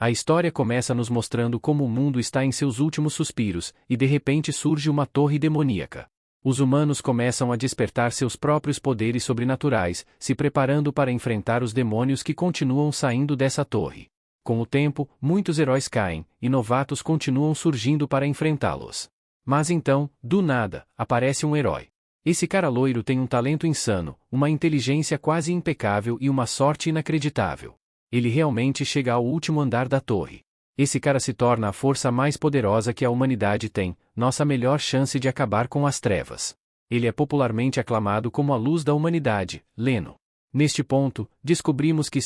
A história começa nos mostrando como o mundo está em seus últimos suspiros, e de repente surge uma torre demoníaca. Os humanos começam a despertar seus próprios poderes sobrenaturais, se preparando para enfrentar os demônios que continuam saindo dessa torre. Com o tempo, muitos heróis caem, e novatos continuam surgindo para enfrentá-los. Mas então, do nada, aparece um herói. Esse cara loiro tem um talento insano, uma inteligência quase impecável e uma sorte inacreditável. Ele realmente chega ao último andar da torre. Esse cara se torna a força mais poderosa que a humanidade tem, nossa melhor chance de acabar com as trevas. Ele é popularmente aclamado como a luz da humanidade, Leno. Neste ponto, descobrimos que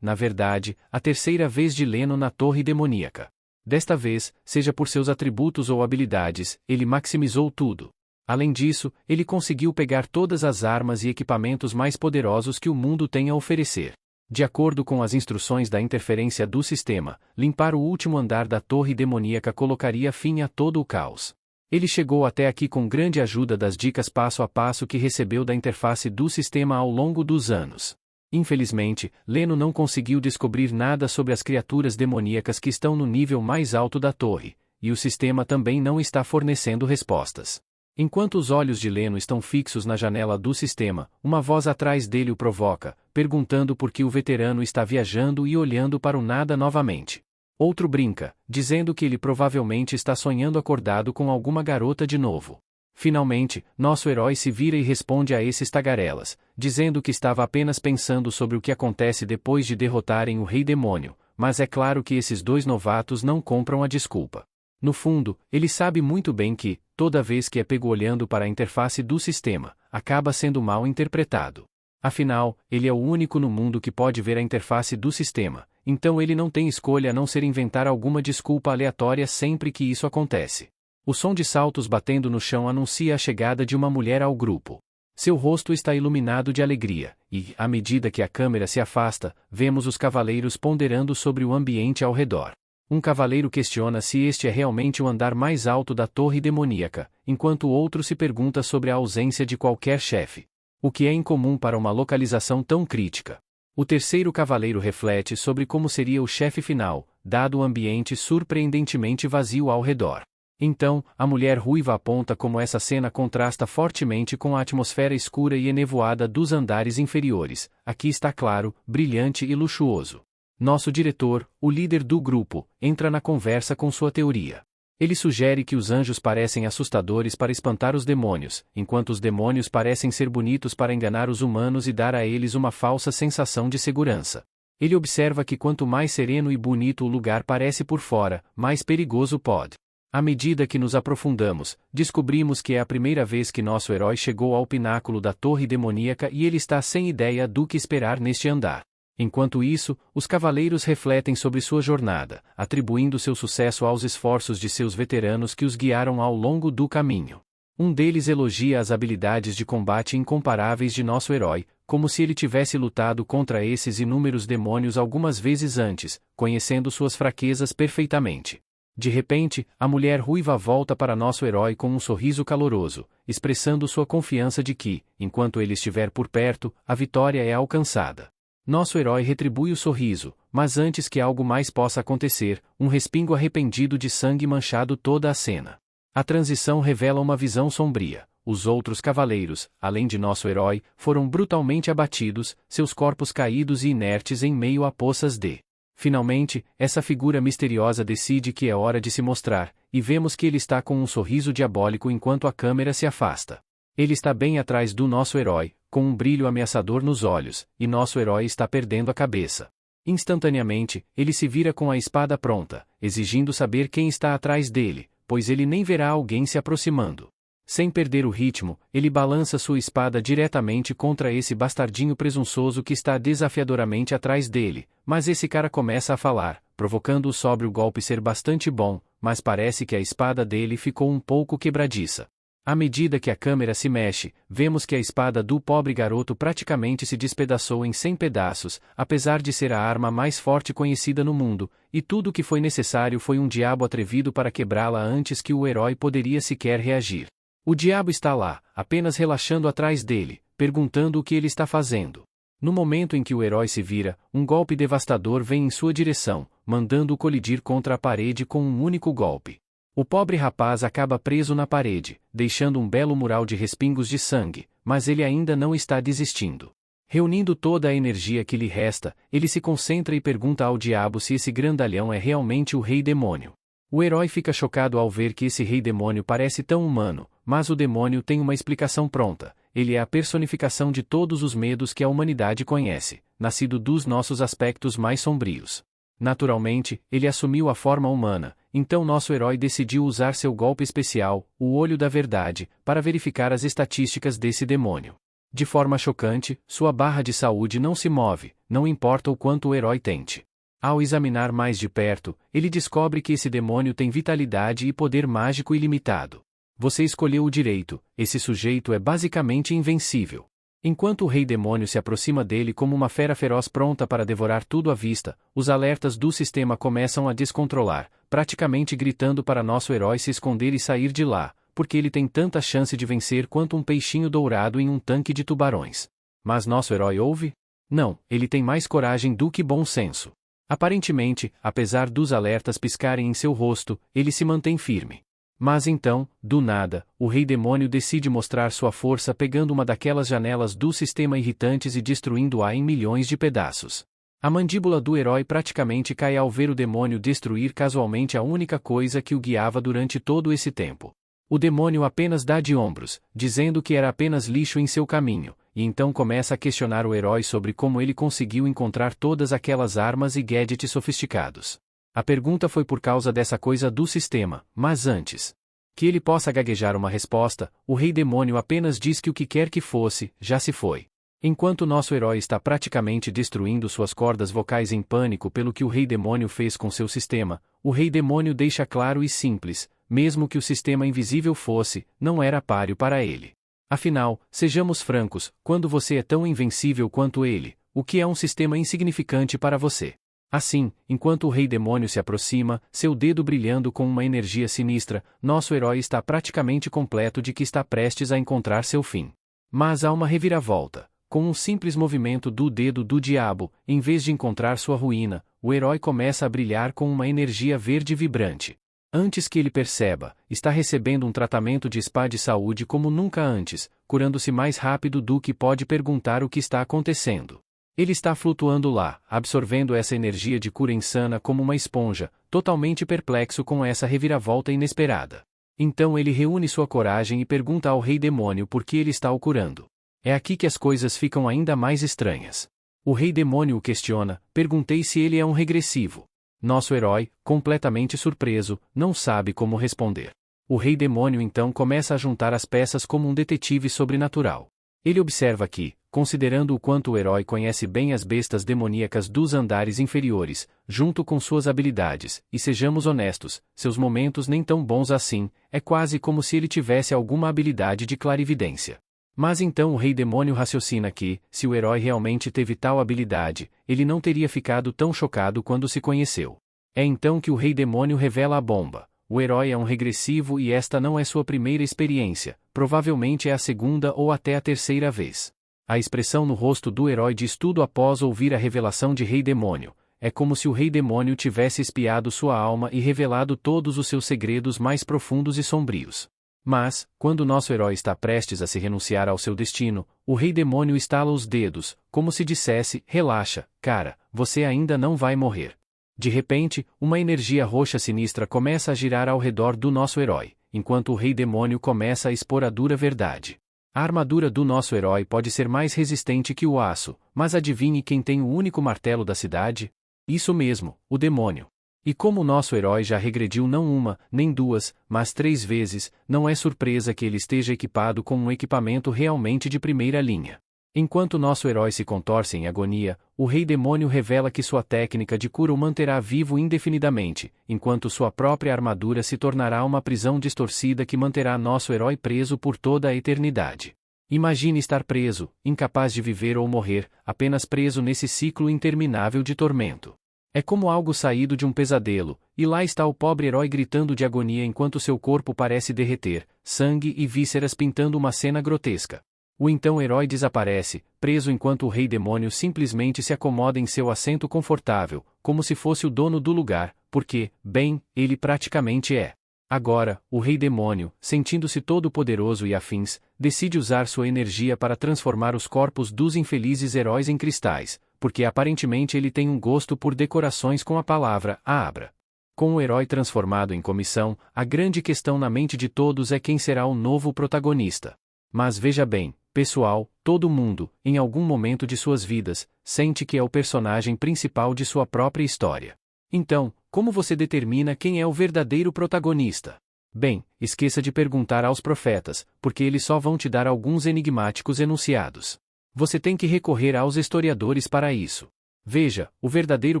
na verdade, a terceira vez de Leno na torre demoníaca. Desta vez, seja por seus atributos ou habilidades, ele maximizou tudo. Além disso, ele conseguiu pegar todas as armas e equipamentos mais poderosos que o mundo tem a oferecer. De acordo com as instruções da interferência do sistema, limpar o último andar da torre demoníaca colocaria fim a todo o caos. Ele chegou até aqui com grande ajuda das dicas passo a passo que recebeu da interface do sistema ao longo dos anos. Infelizmente, Leno não conseguiu descobrir nada sobre as criaturas demoníacas que estão no nível mais alto da torre, e o sistema também não está fornecendo respostas. Enquanto os olhos de Leno estão fixos na janela do sistema, uma voz atrás dele o provoca, perguntando por que o veterano está viajando e olhando para o nada novamente. Outro brinca, dizendo que ele provavelmente está sonhando acordado com alguma garota de novo. Finalmente, nosso herói se vira e responde a esses tagarelas, dizendo que estava apenas pensando sobre o que acontece depois de derrotarem o Rei Demônio, mas é claro que esses dois novatos não compram a desculpa. No fundo, ele sabe muito bem que, toda vez que é pego olhando para a interface do sistema, acaba sendo mal interpretado. Afinal, ele é o único no mundo que pode ver a interface do sistema, então ele não tem escolha a não ser inventar alguma desculpa aleatória sempre que isso acontece. O som de saltos batendo no chão anuncia a chegada de uma mulher ao grupo. Seu rosto está iluminado de alegria, e, à medida que a câmera se afasta, vemos os cavaleiros ponderando sobre o ambiente ao redor. Um cavaleiro questiona se este é realmente o andar mais alto da torre demoníaca, enquanto o outro se pergunta sobre a ausência de qualquer chefe. O que é incomum para uma localização tão crítica. O terceiro cavaleiro reflete sobre como seria o chefe final, dado o ambiente surpreendentemente vazio ao redor. Então, a mulher ruiva aponta como essa cena contrasta fortemente com a atmosfera escura e enevoada dos andares inferiores. Aqui está claro, brilhante e luxuoso. Nosso diretor, o líder do grupo, entra na conversa com sua teoria. Ele sugere que os anjos parecem assustadores para espantar os demônios, enquanto os demônios parecem ser bonitos para enganar os humanos e dar a eles uma falsa sensação de segurança. Ele observa que quanto mais sereno e bonito o lugar parece por fora, mais perigoso pode. À medida que nos aprofundamos, descobrimos que é a primeira vez que nosso herói chegou ao pináculo da torre demoníaca e ele está sem ideia do que esperar neste andar. Enquanto isso, os cavaleiros refletem sobre sua jornada, atribuindo seu sucesso aos esforços de seus veteranos que os guiaram ao longo do caminho. Um deles elogia as habilidades de combate incomparáveis de nosso herói, como se ele tivesse lutado contra esses inúmeros demônios algumas vezes antes, conhecendo suas fraquezas perfeitamente. De repente, a mulher ruiva volta para nosso herói com um sorriso caloroso, expressando sua confiança de que, enquanto ele estiver por perto, a vitória é alcançada. Nosso herói retribui o sorriso, mas antes que algo mais possa acontecer, um respingo arrependido de sangue manchado toda a cena. A transição revela uma visão sombria. Os outros cavaleiros, além de nosso herói, foram brutalmente abatidos, seus corpos caídos e inertes em meio a poças de. Finalmente, essa figura misteriosa decide que é hora de se mostrar, e vemos que ele está com um sorriso diabólico enquanto a câmera se afasta. Ele está bem atrás do nosso herói, com um brilho ameaçador nos olhos, e nosso herói está perdendo a cabeça. Instantaneamente, ele se vira com a espada pronta, exigindo saber quem está atrás dele, pois ele nem verá alguém se aproximando. Sem perder o ritmo, ele balança sua espada diretamente contra esse bastardinho presunçoso que está desafiadoramente atrás dele, mas esse cara começa a falar, provocando o sóbrio golpe ser bastante bom, mas parece que a espada dele ficou um pouco quebradiça. À medida que a câmera se mexe, vemos que a espada do pobre garoto praticamente se despedaçou em 100 pedaços, apesar de ser a arma mais forte conhecida no mundo, e tudo o que foi necessário foi um diabo atrevido para quebrá-la antes que o herói poderia sequer reagir. O diabo está lá, apenas relaxando atrás dele, perguntando o que ele está fazendo. No momento em que o herói se vira, um golpe devastador vem em sua direção, mandando-o colidir contra a parede com um único golpe. O pobre rapaz acaba preso na parede, deixando um belo mural de respingos de sangue, mas ele ainda não está desistindo. Reunindo toda a energia que lhe resta, ele se concentra e pergunta ao diabo se esse grandalhão é realmente o rei demônio. O herói fica chocado ao ver que esse rei demônio parece tão humano, mas o demônio tem uma explicação pronta. Ele é a personificação de todos os medos que a humanidade conhece, nascido dos nossos aspectos mais sombrios. Naturalmente, ele assumiu a forma humana, então nosso herói decidiu usar seu golpe especial, o Olho da Verdade, para verificar as estatísticas desse demônio. De forma chocante, sua barra de saúde não se move, não importa o quanto o herói tente. Ao examinar mais de perto, ele descobre que esse demônio tem vitalidade e poder mágico ilimitado. Você escolheu o direito, esse sujeito é basicamente invencível. Enquanto o rei demônio se aproxima dele como uma fera feroz pronta para devorar tudo à vista, os alertas do sistema começam a descontrolar, praticamente gritando para nosso herói se esconder e sair de lá, porque ele tem tanta chance de vencer quanto um peixinho dourado em um tanque de tubarões. Mas nosso herói ouve? Não, ele tem mais coragem do que bom senso. Aparentemente, apesar dos alertas piscarem em seu rosto, ele se mantém firme. Mas então, do nada, o rei demônio decide mostrar sua força pegando uma daquelas janelas do sistema irritantes e destruindo-a em milhões de pedaços. A mandíbula do herói praticamente cai ao ver o demônio destruir casualmente a única coisa que o guiava durante todo esse tempo. O demônio apenas dá de ombros, dizendo que era apenas lixo em seu caminho, e então começa a questionar o herói sobre como ele conseguiu encontrar todas aquelas armas e gadgets sofisticados. A pergunta foi por causa dessa coisa do sistema, mas antes que ele possa gaguejar uma resposta, o rei demônio apenas diz que o que quer que fosse, já se foi. Enquanto nosso herói está praticamente destruindo suas cordas vocais em pânico pelo que o rei demônio fez com seu sistema, o rei demônio deixa claro e simples, mesmo que o sistema invisível fosse, não era páreo para ele. Afinal, sejamos francos, quando você é tão invencível quanto ele, o que é um sistema insignificante para você? Assim, enquanto o rei demônio se aproxima, seu dedo brilhando com uma energia sinistra, nosso herói está praticamente completo de que está prestes a encontrar seu fim. Mas há uma reviravolta. Com um simples movimento do dedo do diabo, em vez de encontrar sua ruína, o herói começa a brilhar com uma energia verde vibrante. Antes que ele perceba, está recebendo um tratamento de spa de saúde como nunca antes, curando-se mais rápido do que pode perguntar o que está acontecendo. Ele está flutuando lá, absorvendo essa energia de cura insana como uma esponja, totalmente perplexo com essa reviravolta inesperada. Então ele reúne sua coragem e pergunta ao rei demônio por que ele está o curando. É aqui que as coisas ficam ainda mais estranhas. O rei demônio o questiona, perguntei se ele é um regressivo. Nosso herói, completamente surpreso, não sabe como responder. O rei demônio então começa a juntar as peças como um detetive sobrenatural. Ele observa que, considerando o quanto o herói conhece bem as bestas demoníacas dos andares inferiores, junto com suas habilidades, e sejamos honestos, seus momentos nem tão bons assim, é quase como se ele tivesse alguma habilidade de clarividência. Mas então o rei demônio raciocina que, se o herói realmente teve tal habilidade, ele não teria ficado tão chocado quando se conheceu. É então que o rei demônio revela a bomba. O herói é um regressivo e esta não é sua primeira experiência, provavelmente é a segunda ou até a terceira vez. A expressão no rosto do herói diz tudo após ouvir a revelação de rei demônio. É como se o rei demônio tivesse espiado sua alma e revelado todos os seus segredos mais profundos e sombrios. Mas, quando nosso herói está prestes a se renunciar ao seu destino, o rei demônio estala os dedos, como se dissesse, relaxa, cara, você ainda não vai morrer. De repente, uma energia roxa sinistra começa a girar ao redor do nosso herói, enquanto o rei demônio começa a expor a dura verdade. A armadura do nosso herói pode ser mais resistente que o aço, mas adivinhe quem tem o único martelo da cidade? Isso mesmo, o demônio. E como o nosso herói já regrediu não uma, nem duas, mas 3 vezes, não é surpresa que ele esteja equipado com um equipamento realmente de primeira linha. Enquanto nosso herói se contorce em agonia, o rei demônio revela que sua técnica de cura o manterá vivo indefinidamente, enquanto sua própria armadura se tornará uma prisão distorcida que manterá nosso herói preso por toda a eternidade. Imagine estar preso, incapaz de viver ou morrer, apenas preso nesse ciclo interminável de tormento. É como algo saído de um pesadelo, e lá está o pobre herói gritando de agonia enquanto seu corpo parece derreter, sangue e vísceras pintando uma cena grotesca. O então herói desaparece, preso enquanto o rei demônio simplesmente se acomoda em seu assento confortável, como se fosse o dono do lugar, porque, bem, ele praticamente é. Agora, o rei demônio, sentindo-se todo poderoso e afins, decide usar sua energia para transformar os corpos dos infelizes heróis em cristais, porque aparentemente ele tem um gosto por decorações com a palavra Abra. Com o herói transformado em comissão, a grande questão na mente de todos é quem será o novo protagonista. Mas veja bem, pessoal, todo mundo, em algum momento de suas vidas, sente que é o personagem principal de sua própria história. Então, como você determina quem é o verdadeiro protagonista? Bem, esqueça de perguntar aos profetas, porque eles só vão te dar alguns enigmáticos enunciados. Você tem que recorrer aos historiadores para isso. Veja, o verdadeiro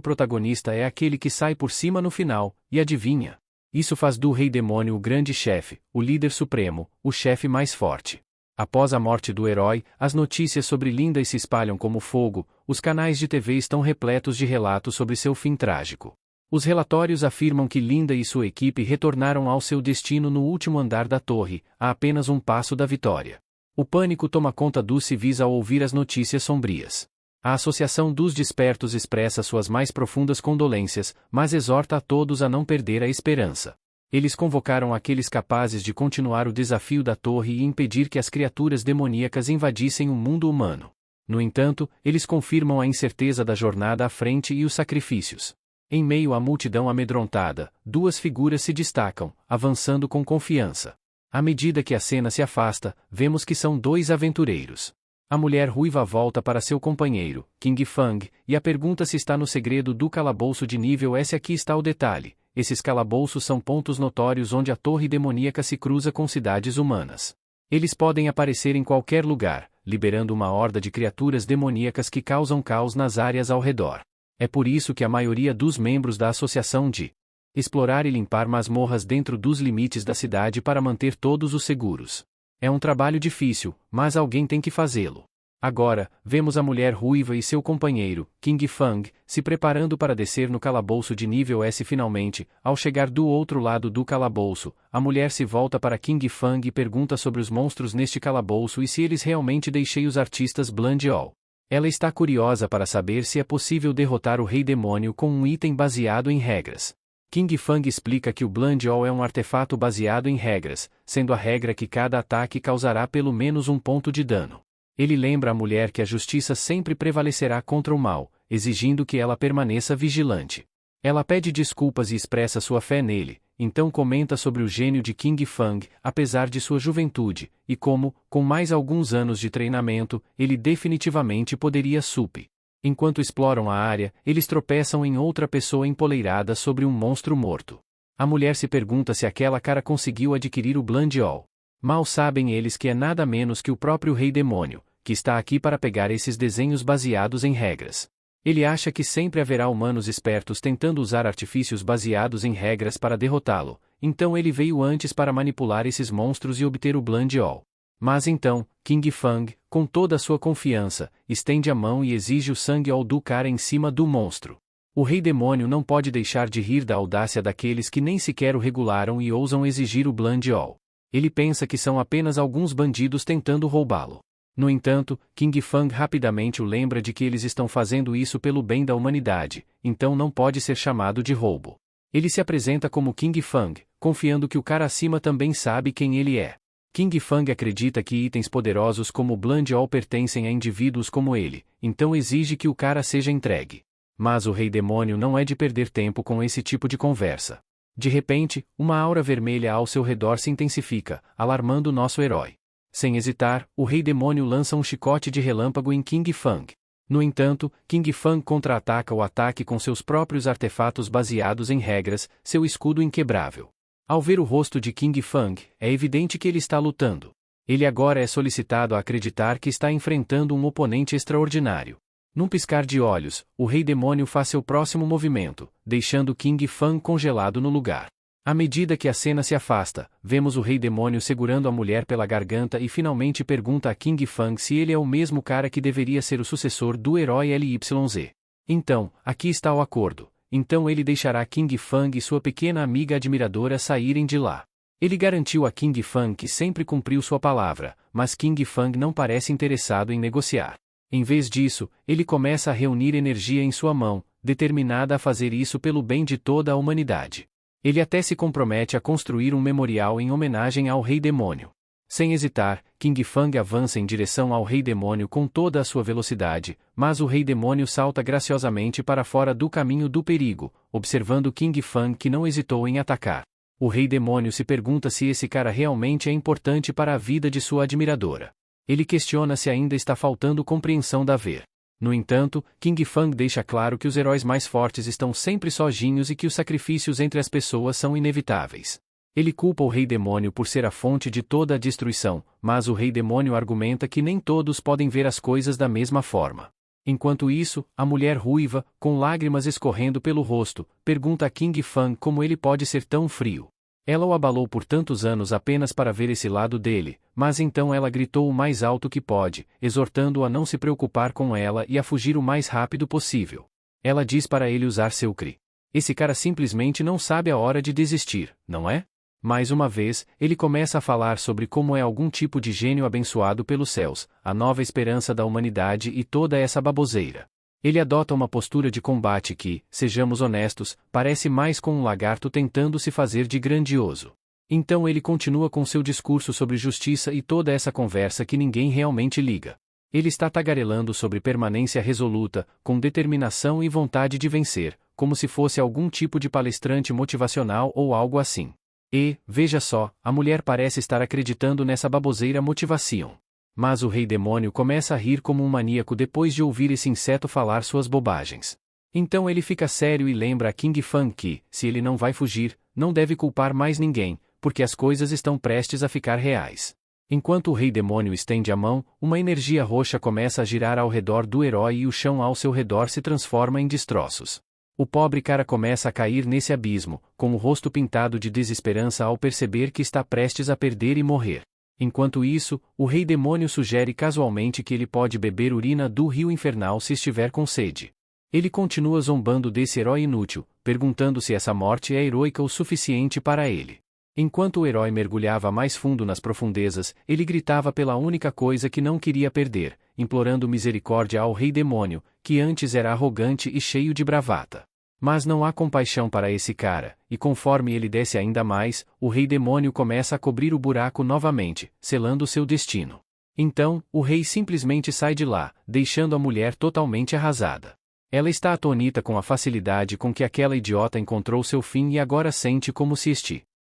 protagonista é aquele que sai por cima no final, e adivinha? Isso faz do rei demônio o grande chefe, o líder supremo, o chefe mais forte. Após a morte do herói, as notícias sobre Linda se espalham como fogo, os canais de TV estão repletos de relatos sobre seu fim trágico. Os relatórios afirmam que Linda e sua equipe retornaram ao seu destino no último andar da torre, a apenas um passo da vitória. O pânico toma conta dos civis ao ouvir as notícias sombrias. A Associação dos Despertos expressa suas mais profundas condolências, mas exorta a todos a não perder a esperança. Eles convocaram aqueles capazes de continuar o desafio da torre e impedir que as criaturas demoníacas invadissem o mundo humano. No entanto, eles confirmam a incerteza da jornada à frente e os sacrifícios. Em meio à multidão amedrontada, duas figuras se destacam, avançando com confiança. À medida que a cena se afasta, vemos que são dois aventureiros. A mulher ruiva volta para seu companheiro, King Fang, e a pergunta se está no segredo do calabouço de nível S. Aqui está o detalhe. Esses calabouços são pontos notórios onde a torre demoníaca se cruza com cidades humanas. Eles podem aparecer em qualquer lugar, liberando uma horda de criaturas demoníacas que causam caos nas áreas ao redor. É por isso que a maioria dos membros da associação de explorar e limpar masmorras dentro dos limites da cidade para manter todos os seguros. É um trabalho difícil, mas alguém tem que fazê-lo. Agora, vemos a mulher ruiva e seu companheiro, King Fang, se preparando para descer no calabouço de nível S. Finalmente, ao chegar do outro lado do calabouço, a mulher se volta para King Fang e pergunta sobre os monstros neste calabouço e se eles realmente deixei os artistas Blind All. Ela está curiosa para saber se é possível derrotar o rei demônio com um item baseado em regras. King Fang explica que o Blind All é um artefato baseado em regras, sendo a regra que cada ataque causará pelo menos um ponto de dano. Ele lembra a mulher que a justiça sempre prevalecerá contra o mal, exigindo que ela permaneça vigilante. Ela pede desculpas e expressa sua fé nele, então comenta sobre o gênio de King Fang, apesar de sua juventude, e como, com mais alguns anos de treinamento, ele definitivamente poderia sup. Enquanto exploram a área, eles tropeçam em outra pessoa empoleirada sobre um monstro morto. A mulher se pergunta se aquela cara conseguiu adquirir o Blind All. Mal sabem eles que é nada menos que o próprio rei demônio, que está aqui para pegar esses desenhos baseados em regras. Ele acha que sempre haverá humanos espertos tentando usar artifícios baseados em regras para derrotá-lo, então ele veio antes para manipular esses monstros e obter o Blind All. Mas então, King Fang, com toda a sua confiança, estende a mão e exige o sangue All do cara em cima do monstro. O rei demônio não pode deixar de rir da audácia daqueles que nem sequer o regularam e ousam exigir o Blind All. Ele pensa que são apenas alguns bandidos tentando roubá-lo. No entanto, King Fang rapidamente o lembra de que eles estão fazendo isso pelo bem da humanidade, então não pode ser chamado de roubo. Ele se apresenta como King Fang, confiando que o cara acima também sabe quem ele é. King Fang acredita que itens poderosos como o Blind All pertencem a indivíduos como ele, então exige que o cara seja entregue. Mas o rei demônio não é de perder tempo com esse tipo de conversa. De repente, uma aura vermelha ao seu redor se intensifica, alarmando nosso herói. Sem hesitar, o rei demônio lança um chicote de relâmpago em King Fang. No entanto, King Fang contra-ataca o ataque com seus próprios artefatos baseados em regras, seu escudo inquebrável. Ao ver o rosto de King Fang, é evidente que ele está lutando. Ele agora é solicitado a acreditar que está enfrentando um oponente extraordinário. Num piscar de olhos, o rei demônio faz seu próximo movimento, deixando King Fang congelado no lugar. À medida que a cena se afasta, vemos o rei demônio segurando a mulher pela garganta e finalmente pergunta a King Fang se ele é o mesmo cara que deveria ser o sucessor do herói LYZ. Então, aqui está o acordo. Então ele deixará King Fang e sua pequena amiga admiradora saírem de lá. Ele garantiu a King Fang que sempre cumpriu sua palavra, mas King Fang não parece interessado em negociar. Em vez disso, ele começa a reunir energia em sua mão, determinada a fazer isso pelo bem de toda a humanidade. Ele até se compromete a construir um memorial em homenagem ao Rei Demônio. Sem hesitar, King Fang avança em direção ao Rei Demônio com toda a sua velocidade, mas o Rei Demônio salta graciosamente para fora do caminho do perigo, observando King Fang que não hesitou em atacar. O Rei Demônio se pergunta se esse cara realmente é importante para a vida de sua admiradora. Ele questiona se ainda está faltando compreensão da ver. No entanto, King Fang deixa claro que os heróis mais fortes estão sempre sozinhos e que os sacrifícios entre as pessoas são inevitáveis. Ele culpa o Rei Demônio por ser a fonte de toda a destruição, mas o Rei Demônio argumenta que nem todos podem ver as coisas da mesma forma. Enquanto isso, a mulher ruiva, com lágrimas escorrendo pelo rosto, pergunta a King Fang como ele pode ser tão frio. Ela o abalou por tantos anos apenas para ver esse lado dele, mas então ela gritou o mais alto que pode, exortando-o a não se preocupar com ela e a fugir o mais rápido possível. Ela diz para ele usar seu Cri. Esse cara simplesmente não sabe a hora de desistir, não é? Mais uma vez, ele começa a falar sobre como é algum tipo de gênio abençoado pelos céus, a nova esperança da humanidade e toda essa baboseira. Ele adota uma postura de combate que, sejamos honestos, parece mais com um lagarto tentando se fazer de grandioso. Então ele continua com seu discurso sobre justiça e toda essa conversa que ninguém realmente liga. Ele está tagarelando sobre permanência resoluta, com determinação e vontade de vencer, como se fosse algum tipo de palestrante motivacional ou algo assim. E, veja só, a mulher parece estar acreditando nessa baboseira motivação. Mas o Rei Demônio começa a rir como um maníaco depois de ouvir esse inseto falar suas bobagens. Então ele fica sério e lembra a King Fang que, se ele não vai fugir, não deve culpar mais ninguém, porque as coisas estão prestes a ficar reais. Enquanto o Rei Demônio estende a mão, uma energia roxa começa a girar ao redor do herói e o chão ao seu redor se transforma em destroços. O pobre cara começa a cair nesse abismo, com o rosto pintado de desesperança ao perceber que está prestes a perder e morrer. Enquanto isso, o Rei Demônio sugere casualmente que ele pode beber urina do rio infernal se estiver com sede. Ele continua zombando desse herói inútil, perguntando se essa morte é heroica o suficiente para ele. Enquanto o herói mergulhava mais fundo nas profundezas, ele gritava pela única coisa que não queria perder, implorando misericórdia ao Rei Demônio, que antes era arrogante e cheio de bravata. Mas não há compaixão para esse cara, e conforme ele desce ainda mais, o Rei Demônio começa a cobrir o buraco novamente, selando seu destino. Então, o rei simplesmente sai de lá, deixando a mulher totalmente arrasada. Ela está atônita com a facilidade com que aquela idiota encontrou seu fim e agora sente como se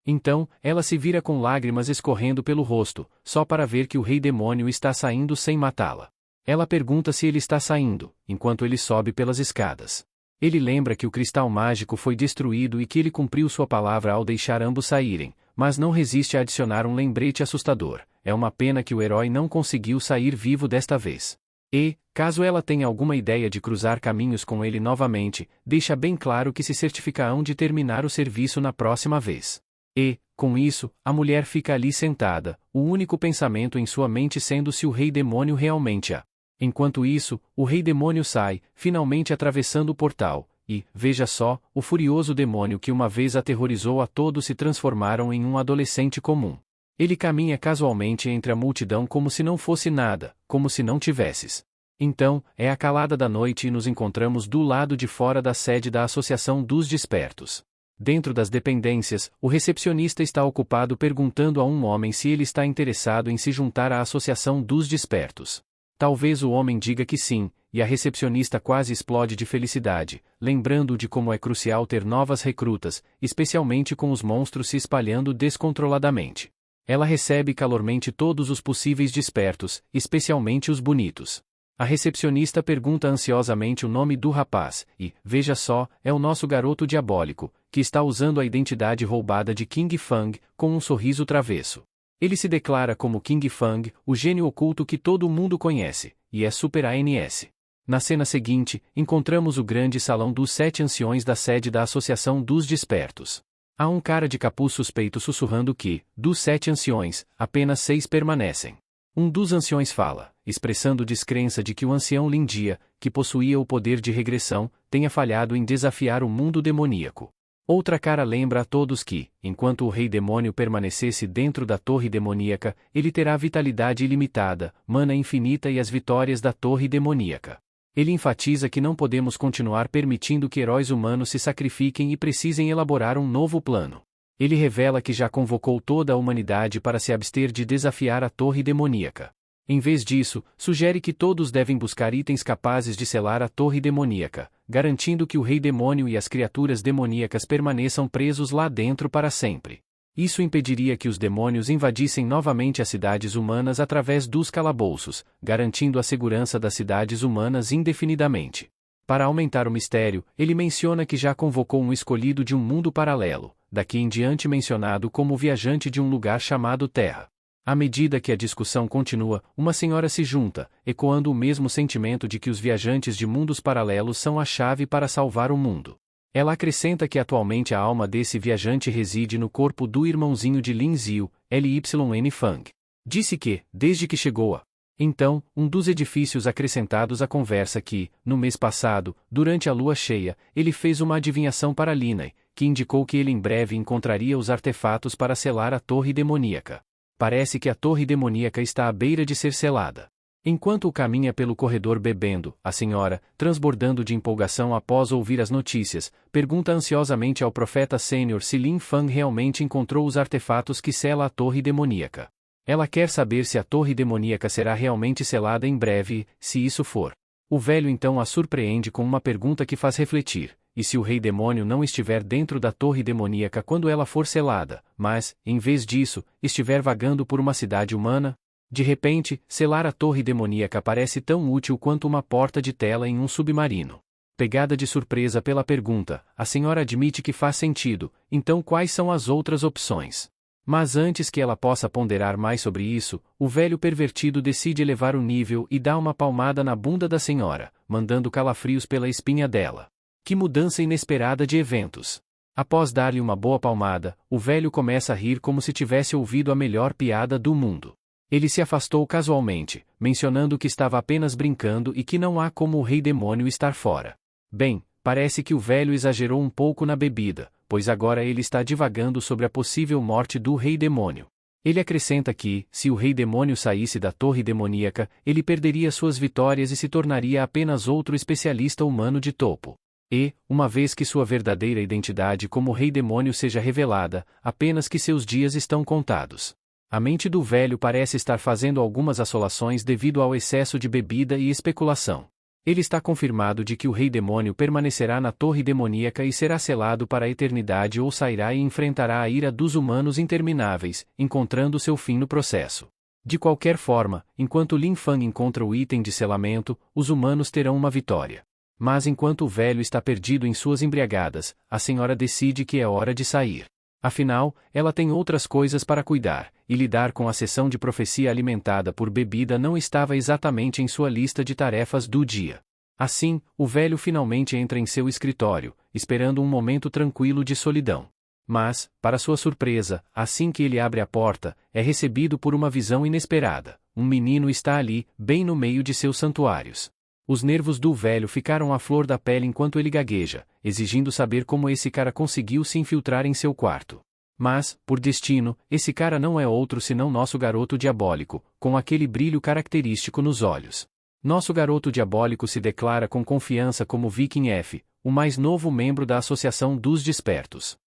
Então, ela se vira com lágrimas escorrendo pelo rosto, só para ver que o Rei Demônio está saindo sem matá-la. Ela pergunta se ele está saindo, enquanto ele sobe pelas escadas. Ele lembra que o cristal mágico foi destruído e que ele cumpriu sua palavra ao deixar ambos saírem, mas não resiste a adicionar um lembrete assustador. É uma pena que o herói não conseguiu sair vivo desta vez. E, caso ela tenha alguma ideia de cruzar caminhos com ele novamente, deixa bem claro que se certificarão de terminar o serviço na próxima vez. E, com isso, a mulher fica ali sentada, o único pensamento em sua mente sendo se o Rei Demônio realmente a. Enquanto isso, o Rei Demônio sai, finalmente atravessando o portal, e, veja só, o furioso demônio que uma vez aterrorizou a todos se transformaram em um adolescente comum. Ele caminha casualmente entre a multidão como se não fosse nada, como se não tivesses. Então, é a calada da noite e nos encontramos do lado de fora da sede da Associação dos Despertos. Dentro das dependências, o recepcionista está ocupado perguntando a um homem se ele está interessado em se juntar à Associação dos Despertos. Talvez o homem diga que sim, e a recepcionista quase explode de felicidade, lembrando de como é crucial ter novas recrutas, especialmente com os monstros se espalhando descontroladamente. Ela recebe calormente todos os possíveis despertos, especialmente os bonitos. A recepcionista pergunta ansiosamente o nome do rapaz, e, veja só, é o nosso garoto diabólico, que está usando a identidade roubada de King Fang, com um sorriso travesso. Ele se declara como King Fang, o gênio oculto que todo mundo conhece, e é Super ANS. Na cena seguinte, encontramos o grande salão dos 7 anciões da sede da Associação dos Despertos. Há um cara de capuz suspeito sussurrando que, dos 7 anciões, apenas 6 permanecem. Um dos anciões fala, expressando descrença de que o ancião Lindia, que possuía o poder de regressão, tenha falhado em desafiar o mundo demoníaco. Outra cara lembra a todos que, enquanto o rei demônio permanecesse dentro da torre demoníaca, ele terá vitalidade ilimitada, mana infinita e as vitórias da torre demoníaca. Ele enfatiza que não podemos continuar permitindo que heróis humanos se sacrifiquem e precisem elaborar um novo plano. Ele revela que já convocou toda a humanidade para se abster de desafiar a torre demoníaca. Em vez disso, sugere que todos devem buscar itens capazes de selar a torre demoníaca, garantindo que o rei demônio e as criaturas demoníacas permaneçam presos lá dentro para sempre. Isso impediria que os demônios invadissem novamente as cidades humanas através dos calabouços, garantindo a segurança das cidades humanas indefinidamente. Para aumentar o mistério, ele menciona que já convocou um escolhido de um mundo paralelo, daqui em diante mencionado como viajante de um lugar chamado Terra. À medida que a discussão continua, uma senhora se junta, ecoando o mesmo sentimento de que os viajantes de mundos paralelos são a chave para salvar o mundo. Ela acrescenta que atualmente a alma desse viajante reside no corpo do irmãozinho de Lin Xiu, Lyn Fang. Disse que, desde que chegou a... Então, um dos edifícios acrescentados à conversa que, no mês passado, durante a lua cheia, ele fez uma adivinhação para Linai, que indicou que ele em breve encontraria os artefatos para selar a torre demoníaca. Parece que a torre demoníaca está à beira de ser selada. Enquanto caminha pelo corredor bebendo, a senhora, transbordando de empolgação após ouvir as notícias, pergunta ansiosamente ao profeta sênior se Lin Fang realmente encontrou os artefatos que sela a torre demoníaca. Ela quer saber se a torre demoníaca será realmente selada em breve e, se isso for. O velho então a surpreende com uma pergunta que faz refletir: e se o rei demônio não estiver dentro da torre demoníaca quando ela for selada, mas, em vez disso, estiver vagando por uma cidade humana? De repente, selar a torre demoníaca parece tão útil quanto uma porta de tela em um submarino. Pegada de surpresa pela pergunta, a senhora admite que faz sentido, então quais são as outras opções? Mas antes que ela possa ponderar mais sobre isso, o velho pervertido decide elevar o nível e dá uma palmada na bunda da senhora, mandando calafrios pela espinha dela. Que mudança inesperada de eventos! Após dar-lhe uma boa palmada, o velho começa a rir como se tivesse ouvido a melhor piada do mundo. Ele se afastou casualmente, mencionando que estava apenas brincando e que não há como o rei demônio estar fora. Bem, parece que o velho exagerou um pouco na bebida, pois agora ele está divagando sobre a possível morte do rei demônio. Ele acrescenta que, se o rei demônio saísse da torre demoníaca, ele perderia suas vitórias e se tornaria apenas outro especialista humano de topo. E, uma vez que sua verdadeira identidade como rei demônio seja revelada, apenas que seus dias estão contados. A mente do velho parece estar fazendo algumas assolações devido ao excesso de bebida e especulação. Ele está confirmado de que o rei demônio permanecerá na torre demoníaca e será selado para a eternidade ou sairá e enfrentará a ira dos humanos intermináveis, encontrando seu fim no processo. De qualquer forma, enquanto Lin Fang encontra o item de selamento, os humanos terão uma vitória. Mas enquanto o velho está perdido em suas embriagadas, a senhora decide que é hora de sair. Afinal, ela tem outras coisas para cuidar, e lidar com a sessão de profecia alimentada por bebida não estava exatamente em sua lista de tarefas do dia. Assim, o velho finalmente entra em seu escritório, esperando um momento tranquilo de solidão. Mas, para sua surpresa, assim que ele abre a porta, é recebido por uma visão inesperada. Um menino está ali, bem no meio de seus santuários. Os nervos do velho ficaram à flor da pele enquanto ele gagueja, exigindo saber como esse cara conseguiu se infiltrar em seu quarto. Mas, por destino, esse cara não é outro senão nosso garoto diabólico, com aquele brilho característico nos olhos. Nosso garoto diabólico se declara com confiança como Viking F, o mais novo membro da Associação dos Despertos.